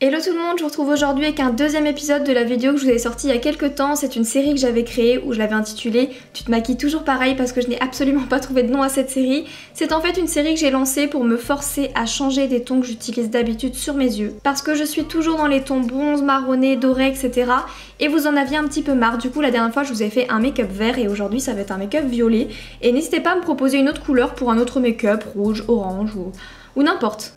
Hello tout le monde, je vous retrouve aujourd'hui avec un deuxième épisode de la vidéo que je vous ai sortie il y a quelques temps. C'est une série que j'avais créée où je l'avais intitulée Tu te maquilles toujours pareil parce que je n'ai absolument pas trouvé de nom à cette série. C'est en fait une série que j'ai lancée pour me forcer à changer des tons que j'utilise d'habitude sur mes yeux. Parce que je suis toujours dans les tons bronze, marronné, doré, etc. Et vous en aviez un petit peu marre. Du coup la dernière fois je vous ai fait un make-up vert et aujourd'hui ça va être un make-up violet. Et n'hésitez pas à me proposer une autre couleur pour un autre make-up, rouge, orange ou n'importe.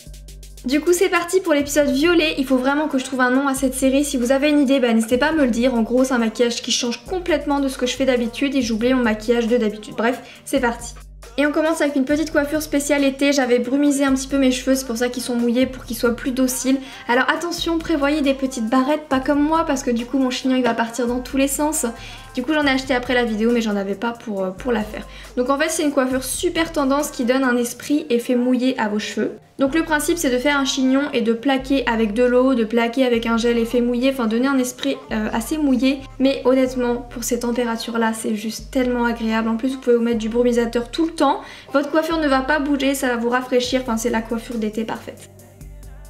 Du coup c'est parti pour l'épisode violet, il faut vraiment que je trouve un nom à cette série. Si vous avez une idée, n'hésitez pas à me le dire. En gros c'est un maquillage qui change complètement de ce que je fais d'habitude et j'oublie mon maquillage de d'habitude. Bref, c'est parti. Et on commence avec une petite coiffure spéciale été. J'avais brumisé un petit peu mes cheveux, c'est pour ça qu'ils sont mouillés, pour qu'ils soient plus dociles. Alors attention, prévoyez des petites barrettes, pas comme moi, parce que du coup mon chignon il va partir dans tous les sens. Du coup j'en ai acheté après la vidéo mais j'en avais pas pour la faire. Donc en fait c'est une coiffure super tendance qui donne un esprit effet mouillé à vos cheveux. Donc le principe c'est de faire un chignon et de plaquer avec de l'eau, de plaquer avec un gel effet mouillé, enfin donner un esprit assez mouillé. Mais honnêtement pour ces températures là c'est juste tellement agréable. En plus vous pouvez vous mettre du brumisateur tout le temps. Votre coiffure ne va pas bouger, ça va vous rafraîchir, enfin c'est la coiffure d'été parfaite.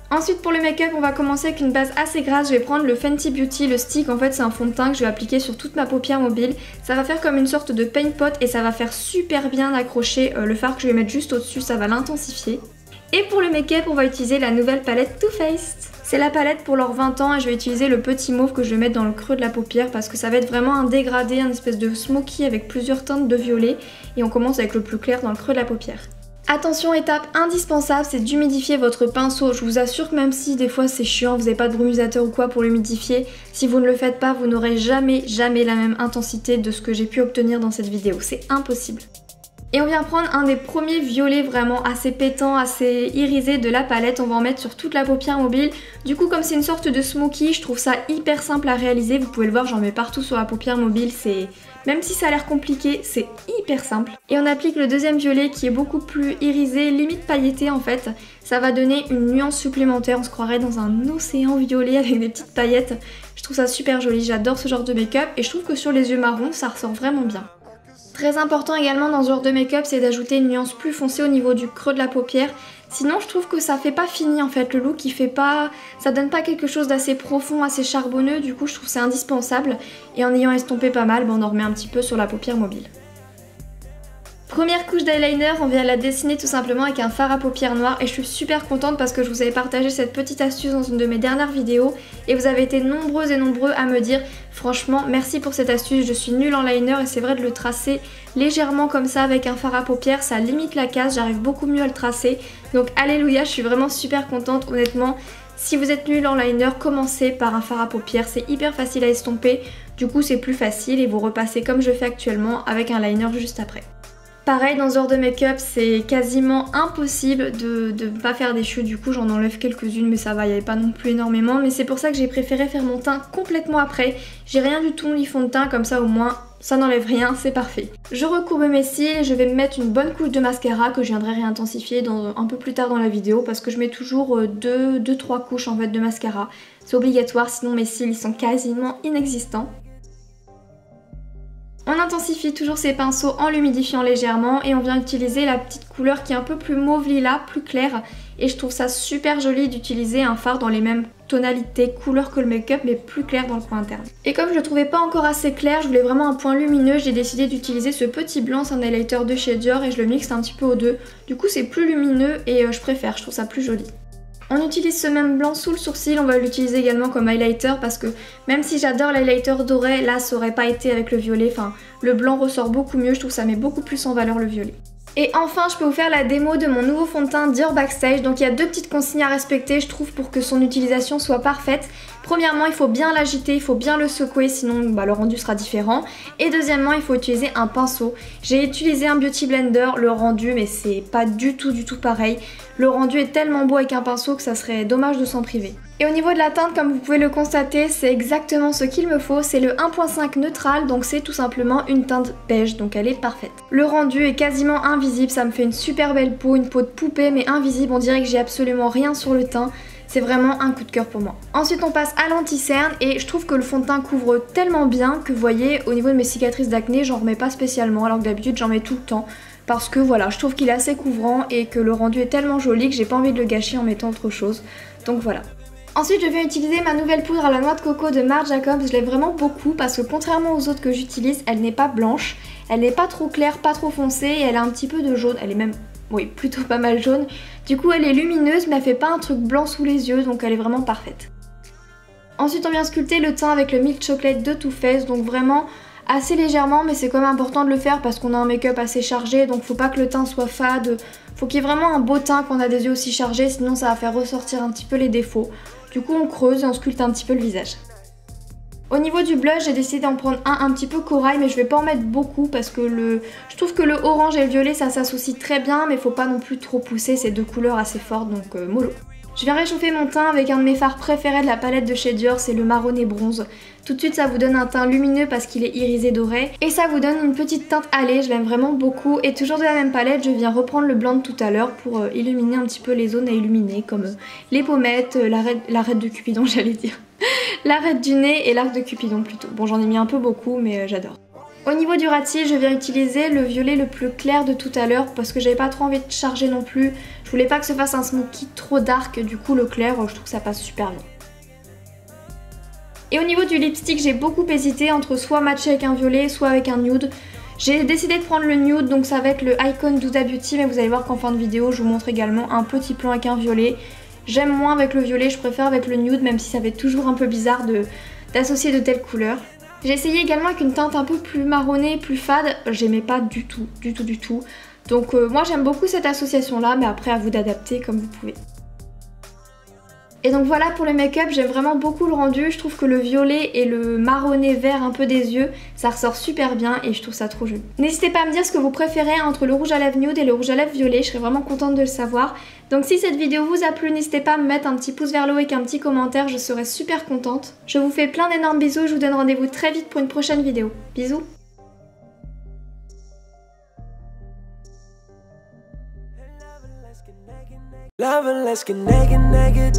Ensuite pour le make-up on va commencer avec une base assez grasse. Je vais prendre le Fenty Beauty, le stick. En fait c'est un fond de teint que je vais appliquer sur toute ma paupière mobile. Ça va faire comme une sorte de paint pot et ça va faire super bien accrocher le fard que je vais mettre juste au-dessus, ça va l'intensifier. Et pour le make-up on va utiliser la nouvelle palette Too Faced. C'est la palette pour leurs 20 ans et je vais utiliser le petit mauve que je vais mettre dans le creux de la paupière parce que ça va être vraiment un dégradé, un espèce de smoky avec plusieurs teintes de violet. Et on commence avec le plus clair dans le creux de la paupière. Attention, étape indispensable, c'est d'humidifier votre pinceau. Je vous assure que même si des fois c'est chiant, vous n'avez pas de brumisateur ou quoi pour l'humidifier, si vous ne le faites pas, vous n'aurez jamais la même intensité de ce que j'ai pu obtenir dans cette vidéo. C'est impossible. Et on vient prendre un des premiers violets vraiment assez pétant, assez irisé de la palette. On va en mettre sur toute la paupière mobile. Du coup comme c'est une sorte de smoky, je trouve ça hyper simple à réaliser. Vous pouvez le voir, j'en mets partout sur la paupière mobile. Même si ça a l'air compliqué, c'est hyper simple. Et on applique le deuxième violet qui est beaucoup plus irisé, limite pailleté en fait. Ça va donner une nuance supplémentaire, on se croirait dans un océan violet avec des petites paillettes. Je trouve ça super joli, j'adore ce genre de make-up et je trouve que sur les yeux marrons, ça ressort vraiment bien. Très important également dans ce genre de make-up, c'est d'ajouter une nuance plus foncée au niveau du creux de la paupière. Sinon je trouve que ça fait pas fini en fait, le look il fait pas, ça donne pas quelque chose d'assez profond, assez charbonneux, du coup je trouve c'est indispensable. Et en ayant estompé pas mal, on en remet un petit peu sur la paupière mobile. Première couche d'eyeliner, on vient la dessiner tout simplement avec un fard à paupières noir et je suis super contente parce que je vous avais partagé cette petite astuce dans une de mes dernières vidéos et vous avez été nombreuses et nombreux à me dire franchement merci pour cette astuce, je suis nulle en liner et c'est vrai de le tracer légèrement comme ça avec un fard à paupières, ça limite la casse, j'arrive beaucoup mieux à le tracer. Donc alléluia, je suis vraiment super contente honnêtement. Si vous êtes nul en liner, commencez par un fard à paupières, c'est hyper facile à estomper, du coup c'est plus facile et vous repassez comme je fais actuellement avec un liner juste après. Pareil dans ce genre de make-up c'est quasiment impossible de ne pas faire des cheveux, du coup j'en enlève quelques-unes mais ça va, il n'y avait pas non plus énormément, mais c'est pour ça que j'ai préféré faire mon teint complètement après. J'ai rien du tout ni fond de teint, comme ça au moins ça n'enlève rien, c'est parfait. Je recourbe mes cils et je vais me mettre une bonne couche de mascara que je viendrai réintensifier un peu plus tard dans la vidéo parce que je mets toujours 2-3 couches en fait de mascara. C'est obligatoire sinon mes cils ils sont quasiment inexistants. On intensifie toujours ces pinceaux en l'humidifiant légèrement et on vient utiliser la petite couleur qui est un peu plus mauve lilas, plus claire. Et je trouve ça super joli d'utiliser un fard dans les mêmes tonalités, couleurs que le make-up mais plus clair dans le coin interne. Et comme je le trouvais pas encore assez clair, je voulais vraiment un point lumineux, j'ai décidé d'utiliser ce petit blanc, c'est un highlighter de chez Dior et je le mixe un petit peu aux deux. Du coup c'est plus lumineux et je préfère, je trouve ça plus joli. On utilise ce même blanc sous le sourcil, on va l'utiliser également comme highlighter parce que même si j'adore l'highlighter doré, là ça aurait pas été avec le violet, enfin le blanc ressort beaucoup mieux, je trouve que ça met beaucoup plus en valeur le violet. Et enfin je peux vous faire la démo de mon nouveau fond de teint Dior Backstage, donc il y a deux petites consignes à respecter je trouve pour que son utilisation soit parfaite. Premièrement il faut bien l'agiter, il faut bien le secouer sinon le rendu sera différent. Et deuxièmement il faut utiliser un pinceau. J'ai utilisé un Beauty Blender, le rendu mais c'est pas du tout pareil. Le rendu est tellement beau avec un pinceau que ça serait dommage de s'en priver. Et au niveau de la teinte, comme vous pouvez le constater, c'est exactement ce qu'il me faut. C'est le 1.5 neutral, donc c'est tout simplement une teinte beige, donc elle est parfaite. Le rendu est quasiment invisible, ça me fait une super belle peau, une peau de poupée mais invisible. On dirait que j'ai absolument rien sur le teint. C'est vraiment un coup de cœur pour moi. Ensuite on passe à l'anti-cerne et je trouve que le fond de teint couvre tellement bien que vous voyez au niveau de mes cicatrices d'acné j'en remets pas spécialement alors que d'habitude j'en mets tout le temps. Parce que voilà, je trouve qu'il est assez couvrant et que le rendu est tellement joli que j'ai pas envie de le gâcher en mettant autre chose. Donc voilà. Ensuite je viens utiliser ma nouvelle poudre à la noix de coco de Marc Jacobs. Je l'aime vraiment beaucoup parce que contrairement aux autres que j'utilise, elle n'est pas blanche. Elle n'est pas trop claire, pas trop foncée et elle a un petit peu de jaune. Elle est même, oui, plutôt pas mal jaune. Du coup elle est lumineuse mais elle fait pas un truc blanc sous les yeux donc elle est vraiment parfaite. Ensuite on vient sculpter le teint avec le Milk Chocolate de Too Faced, donc vraiment assez légèrement mais c'est quand même important de le faire parce qu'on a un make-up assez chargé donc faut pas que le teint soit fade, faut qu'il y ait vraiment un beau teint quand on a des yeux aussi chargés sinon ça va faire ressortir un petit peu les défauts. Du coup on creuse et on sculpte un petit peu le visage. Au niveau du blush j'ai décidé d'en prendre un petit peu corail mais je vais pas en mettre beaucoup parce que je trouve que le orange et le violet ça s'associe très bien mais faut pas non plus trop pousser ces deux couleurs assez fortes donc mollo. Je viens réchauffer mon teint avec un de mes fards préférés de la palette de chez Dior, c'est le marronné bronze. Tout de suite ça vous donne un teint lumineux parce qu'il est irisé doré et ça vous donne une petite teinte hâlée, je l'aime vraiment beaucoup. Et toujours de la même palette, je viens reprendre le blanc de tout à l'heure pour illuminer un petit peu les zones à illuminer comme les pommettes, l'arête de Cupidon j'allais dire, l'arête du nez et l'arc de Cupidon plutôt. Bon j'en ai mis un peu beaucoup mais j'adore. Au niveau du ras de cils, je viens utiliser le violet le plus clair de tout à l'heure parce que j'avais pas trop envie de charger non plus. Je voulais pas que ce fasse un smoky trop dark, du coup le clair, je trouve que ça passe super bien. Et au niveau du lipstick, j'ai beaucoup hésité entre soit matcher avec un violet, soit avec un nude. J'ai décidé de prendre le nude, donc ça va être le Icon d'Huda Beauty, mais vous allez voir qu'en fin de vidéo, je vous montre également un petit plan avec un violet. J'aime moins avec le violet, je préfère avec le nude, même si ça fait toujours un peu bizarre d'associer de telles couleurs. J'ai essayé également avec une teinte un peu plus marronnée, plus fade, j'aimais pas du tout. Donc moi j'aime beaucoup cette association là, mais après à vous d'adapter comme vous pouvez. Et donc voilà pour le make-up, j'aime vraiment beaucoup le rendu, je trouve que le violet et le marronné vert un peu des yeux, ça ressort super bien et je trouve ça trop joli. N'hésitez pas à me dire ce que vous préférez entre le rouge à lèvres nude et le rouge à lèvres violet, je serais vraiment contente de le savoir. Donc si cette vidéo vous a plu, n'hésitez pas à me mettre un petit pouce vers le haut avec un petit commentaire, je serais super contente. Je vous fais plein d'énormes bisous, je vous donne rendez-vous très vite pour une prochaine vidéo. Bisous. Loving, let's get naked, naked.